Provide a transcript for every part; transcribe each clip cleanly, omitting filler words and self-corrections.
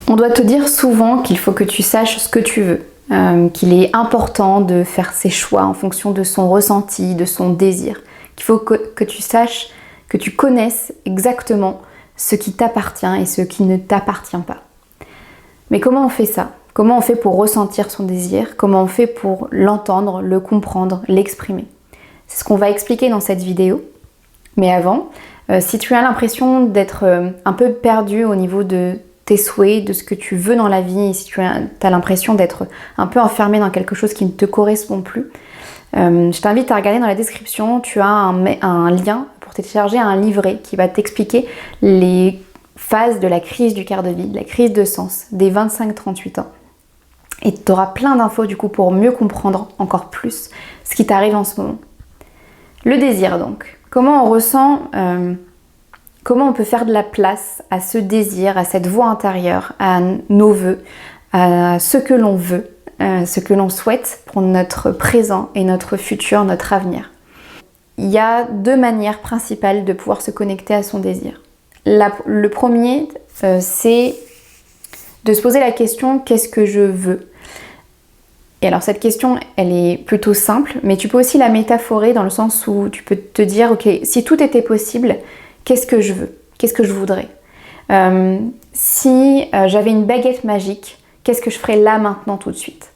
On doit te dire souvent qu'il faut que tu saches ce que tu veux, qu'il est important de faire ses choix en fonction de son ressenti, de son désir, qu'il faut que tu saches, que tu connaisses exactement ce qui t'appartient et ce qui ne t'appartient pas. Mais comment on fait ça? Comment on fait pour ressentir son désir? Comment on fait pour l'entendre, le comprendre, l'exprimer? C'est ce qu'on va expliquer dans cette vidéo. Mais avant, si tu as l'impression d'être un peu perdu au niveau de tes souhaits, de ce que tu veux dans la vie, et si tu as l'impression d'être un peu enfermé dans quelque chose qui ne te correspond plus, je t'invite à regarder dans la description, tu as un lien pour télécharger un livret qui va t'expliquer les phases de la crise du quart de vie, de la crise de sens, des 25-38 ans. Et tu auras plein d'infos du coup pour mieux comprendre encore plus ce qui t'arrive en ce moment. Le désir donc. Comment on ressent, comment on peut faire de la place à ce désir, à cette voix intérieure, à nos vœux, à ce que l'on veut, ce que l'on souhaite pour notre présent et notre futur, notre avenir. Il y a deux manières principales de pouvoir se connecter à son désir. Le premier, c'est de se poser la question « qu'est-ce que je veux ?» Et alors cette question, elle est plutôt simple, mais tu peux aussi la métaphorer dans le sens où tu peux te dire « ok, si tout était possible, qu'est-ce que je veux? Qu'est-ce que je voudrais? Si j'avais une baguette magique, qu'est-ce que je ferais là, maintenant, tout de suite ?»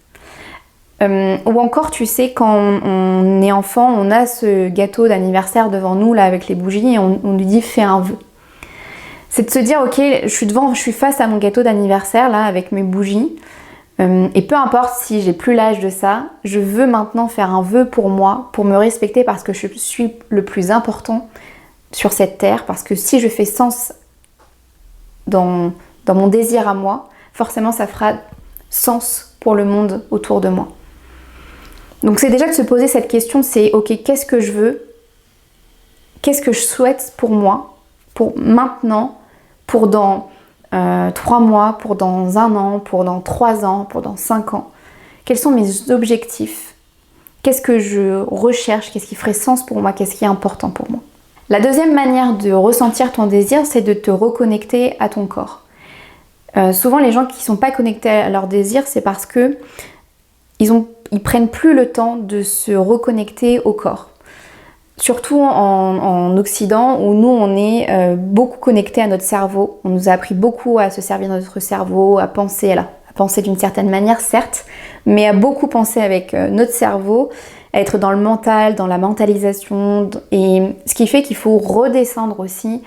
Ou encore, tu sais, quand on est enfant, on a ce gâteau d'anniversaire devant nous, là, avec les bougies, et on lui dit « fais un vœu ». C'est de se dire « ok, je suis face à mon gâteau d'anniversaire, là, avec mes bougies, et peu importe si j'ai plus l'âge de ça, je veux maintenant faire un vœu pour moi, pour me respecter parce que je suis le plus important sur cette terre, parce que si je fais sens dans mon désir à moi, forcément ça fera sens pour le monde autour de moi. » Donc c'est déjà de se poser cette question, c'est ok, qu'est-ce que je veux? Qu'est-ce que je souhaite pour moi, pour maintenant, pour dans 3 mois, pour dans 1 an, pour dans 3 ans, pour dans 5 ans? Quels sont mes objectifs? Qu'est-ce que je recherche? Qu'est-ce qui ferait sens pour moi? Qu'est-ce qui est important pour moi? La deuxième manière de ressentir ton désir, c'est de te reconnecter à ton corps. Souvent, les gens qui ne sont pas connectés à leur désir, c'est parce que ils prennent plus le temps de se reconnecter au corps. Surtout en Occident, où nous, on est beaucoup connectés à notre cerveau. On nous a appris beaucoup à se servir de notre cerveau, à penser d'une certaine manière, certes, mais à beaucoup penser avec notre cerveau, à être dans le mental, dans la mentalisation, et ce qui fait qu'il faut redescendre aussi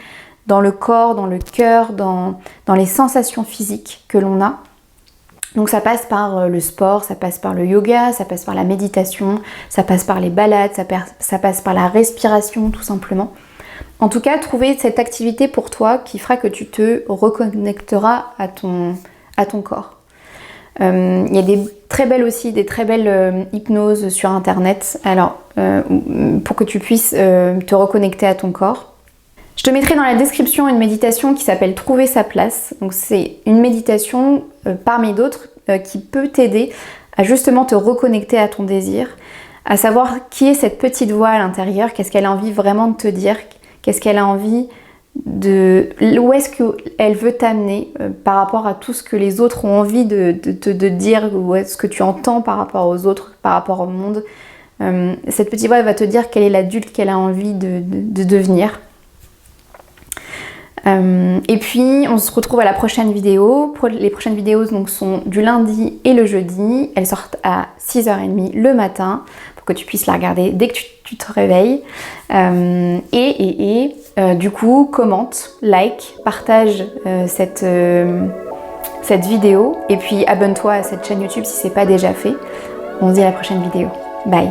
dans le corps, dans le cœur, dans les sensations physiques que l'on a. Donc ça passe par le sport, ça passe par le yoga, ça passe par la méditation, ça passe par les balades, ça passe par la respiration tout simplement. En tout cas, trouver cette activité pour toi qui fera que tu te reconnecteras à ton corps. Il y a des très belles hypnoses sur internet, alors pour que tu puisses te reconnecter à ton corps. Je te mettrai dans la description une méditation qui s'appelle Trouver sa place. Donc c'est une méditation parmi d'autres qui peut t'aider à justement te reconnecter à ton désir, à savoir qui est cette petite voix à l'intérieur, qu'est-ce qu'elle a envie vraiment de te dire, qu'est-ce qu'elle a envie où est-ce qu'elle veut t'amener par rapport à tout ce que les autres ont envie de te dire, ou est-ce que tu entends par rapport aux autres, par rapport au monde. Cette petite voix elle va te dire quel est l'adulte qu'elle a envie de devenir. Et puis on se retrouve à la prochaine vidéo. Les prochaines vidéos donc, sont du lundi et le jeudi. Elles sortent à 6h30 le matin pour que tu puisses la regarder dès que tu te réveilles. Du coup, commente, like, partage cette vidéo et puis abonne-toi à cette chaîne YouTube si ce n'est pas déjà fait. On se dit à la prochaine vidéo. Bye!